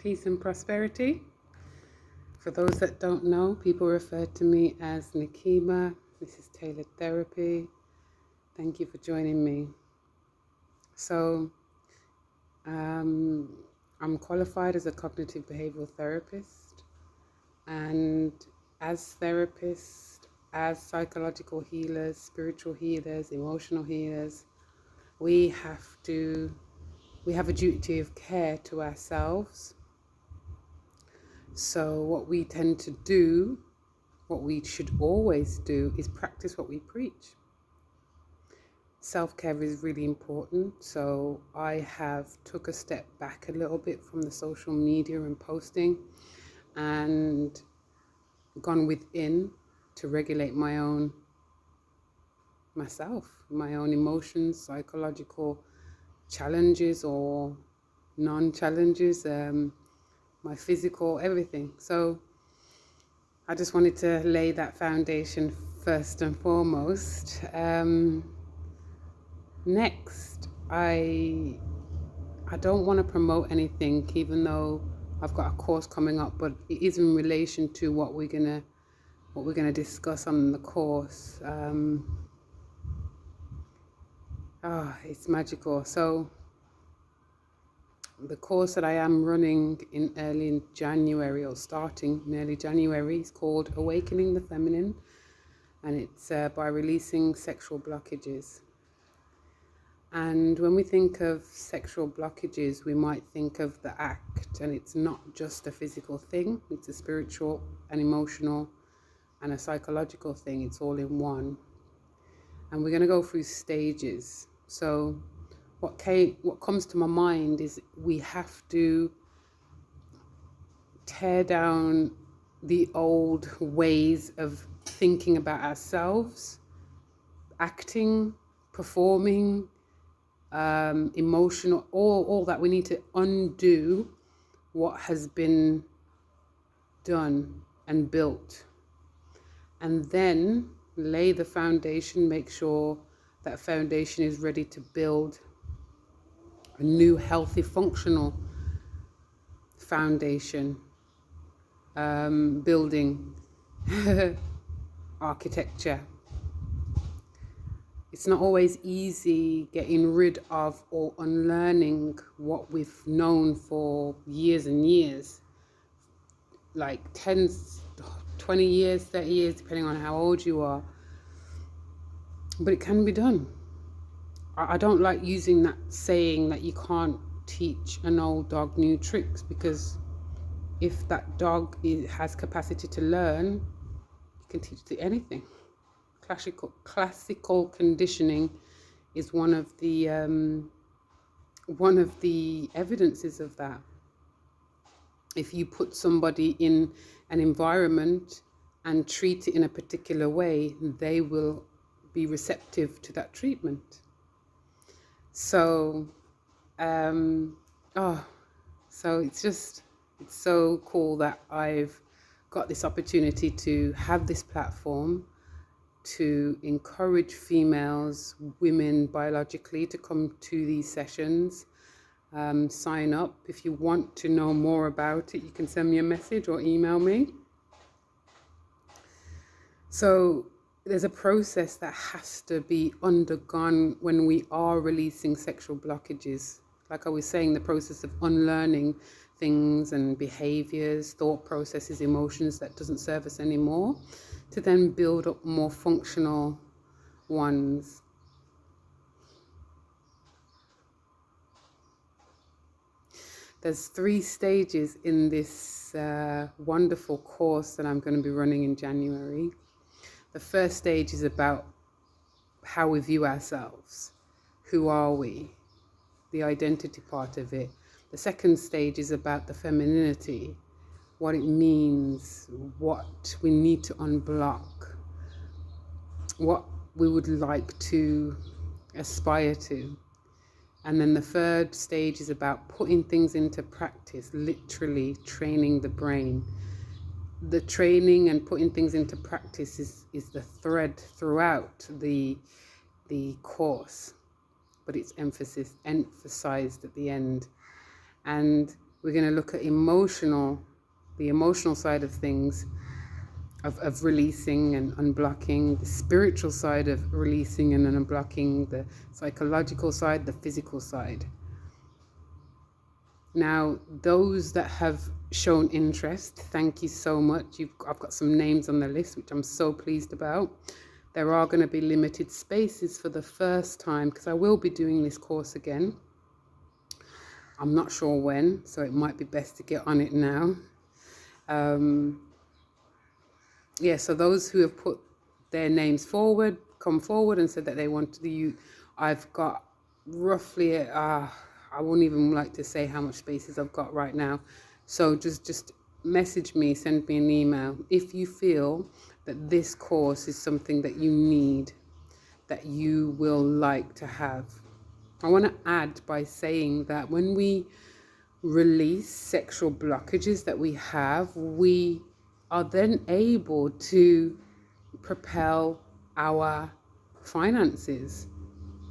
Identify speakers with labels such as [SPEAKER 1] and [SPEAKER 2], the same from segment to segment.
[SPEAKER 1] Peace and prosperity. For those that don't know, people refer to me as Nikema. This is Taylordtherapy. Thank you for joining me. So, I'm qualified as a cognitive behavioral therapist, and as therapists, as psychological healers, spiritual healers, emotional healers, we have a duty of care to ourselves. So what we tend to do, what we should always do, is practice what we preach. Self-care is really important. So I have took a step back a little bit from the social media and posting and gone within to regulate my own emotions, psychological challenges or non-challenges, my physical, everything. So I just wanted to lay that foundation first and foremost. Next, I don't want to promote anything, even though I've got a course coming up, but it is in relation to what we're gonna discuss on the course. It's magical. So the course that I am running in early January, or starting in early January, is called Awakening the Feminine, and it's by releasing sexual blockages. And when we think of sexual blockages, we might think of the act, and it's not just a physical thing, it's a spiritual, an emotional, and a psychological thing. It's all in one. And we're going to go through stages. So what comes to my mind is we have to tear down the old ways of thinking about ourselves, acting, performing, emotional, all that. We need to undo what has been done and built, and then lay the foundation, make sure that foundation is ready to build a new, healthy, functional foundation, building architecture. It's not always easy getting rid of or unlearning what we've known for years and years, like 10, 20 years, 30 years, depending on how old you are. But it can be done. I don't like using that saying that you can't teach an old dog new tricks, because if that dog has capacity to learn, you can teach it anything. Classical conditioning is one of the evidences of that. If you put somebody in an environment and treat it in a particular way, they will be receptive to that treatment. So, so it's so cool that I've got this opportunity to have this platform to encourage females, women biologically, to come to these sessions. Sign up. If you want to know more about it, you can send me a message or email me. So there's a process that has to be undergone when we are releasing sexual blockages. Like I was saying, the process of unlearning things and behaviors, thought processes, emotions that doesn't serve us anymore, to then build up more functional ones. There's 3 stages in this wonderful course that I'm going to be running in January. The first stage is about how we view ourselves. Who are we? The identity part of it. The second stage is about the femininity, what it means, what we need to unblock, what we would like to aspire to. And then the third stage is about putting things into practice, literally training the brain. The training and putting things into practice is the thread throughout the course, but it's emphasized at the end. And We're going to look at the emotional side of things, of releasing and unblocking, the spiritual side of releasing and unblocking, the psychological side, the physical side. Now, those that have shown interest, thank you so much. I've got some names on the list, which I'm so pleased about. There are going to be limited spaces for the first time, because I will be doing this course again. I'm not sure when, so it might be best to get on it now. So those who have put their names forward, come forward and said that they want to do, I've got roughly, I won't even like to say how much spaces I've got right now. So just message me, send me an email if you feel that this course is something that you need, that you will like to have. I want to add by saying that when we release sexual blockages that we have, we are then able to propel our finances,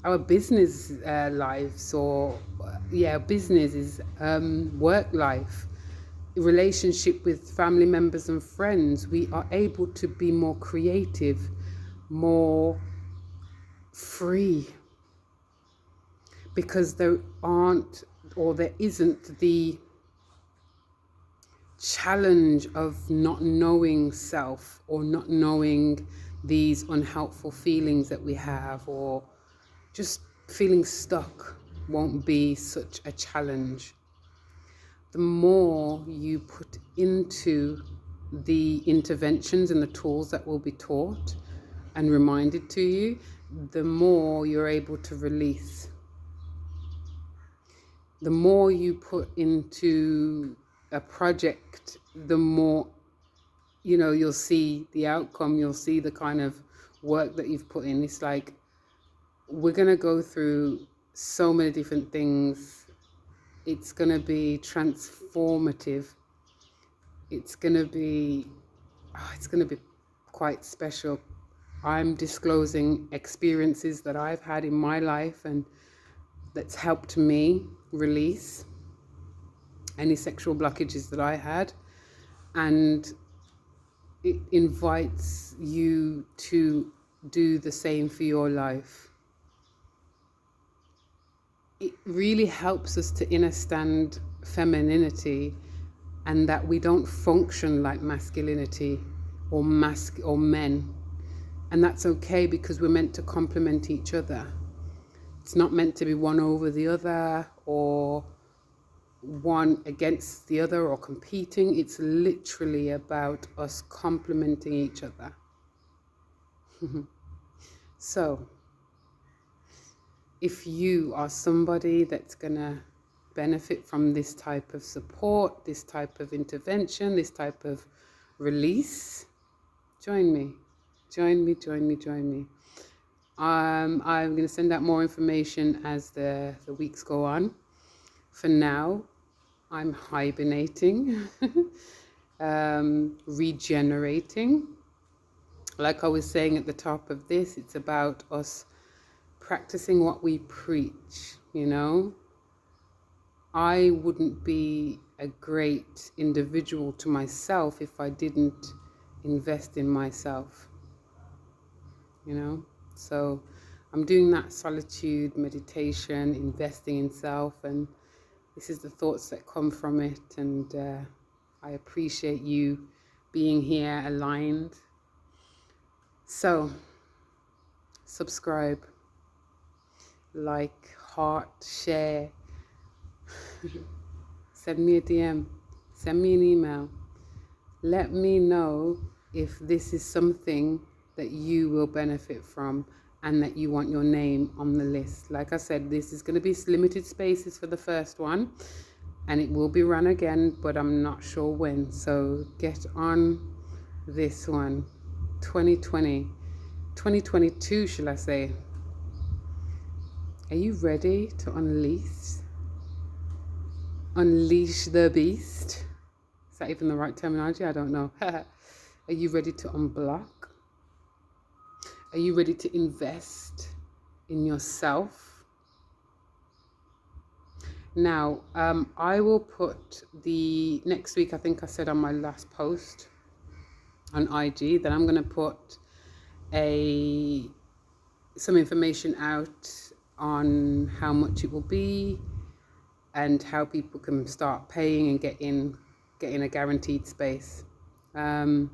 [SPEAKER 1] our business lives, or businesses, work life, relationship with family members and friends. We are able to be more creative, more free, because there isn't the challenge of not knowing self, or not knowing these unhelpful feelings that we have, or just feeling stuck won't be such a challenge. The more you put into the interventions and the tools that will be taught and reminded to you, the more you're able to release. The more you put into a project, the more, you'll see the outcome, you'll see the kind of work that you've put in. It's like, we're going to go through so many different things. It's going to be transformative. It's going to be quite special. I'm disclosing experiences that I've had in my life and that's helped me release any sexual blockages that I had, and it invites you to do the same for your life. It really helps us to understand femininity, and that we don't function like masculinity or men, and that's okay, because we're meant to complement each other. It's not meant to be one over the other, or one against the other, or competing. It's literally about us complementing each other. So if you are somebody that's gonna benefit from this type of support, this type of intervention, this type of release, join me. I'm going to send out more information as the weeks go on. For now, I'm hibernating, regenerating. Like I was saying at the top of this, it's about us practicing what we preach, I wouldn't be a great individual to myself if I didn't invest in myself, So I'm doing that solitude meditation, investing in self, and this is the thoughts that come from it. And I appreciate you being here aligned. So subscribe, like, heart, share, send me a DM, send me an email. Let me know if this is something that you will benefit from and that you want your name on the list. Like I said, this is going to be limited spaces for the first one, and it will be run again, but I'm not sure when. So get on this one. 2022, shall I say. Are you ready to unleash the beast? Is that even the right terminology? I don't know. Are you ready to unblock? Are you ready to invest in yourself? Now, I will put the next week, I think I said on my last post on IG that I'm going to put some information out on how much it will be and how people can start paying and get in a guaranteed space. I'm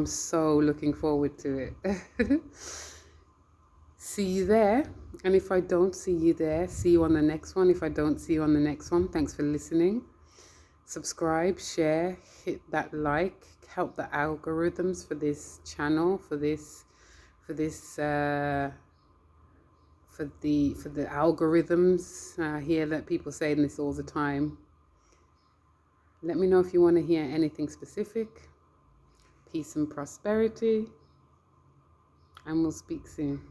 [SPEAKER 1] so looking forward to it. See you there. And if I don't see you there, see you on the next one. If I don't see you on the next one, thanks for listening. Subscribe, share, hit that like, help the algorithms for this channel, for the algorithms. I hear that people saying this all the time. Let me know if you want to hear anything specific. Peace and prosperity, and we'll speak soon.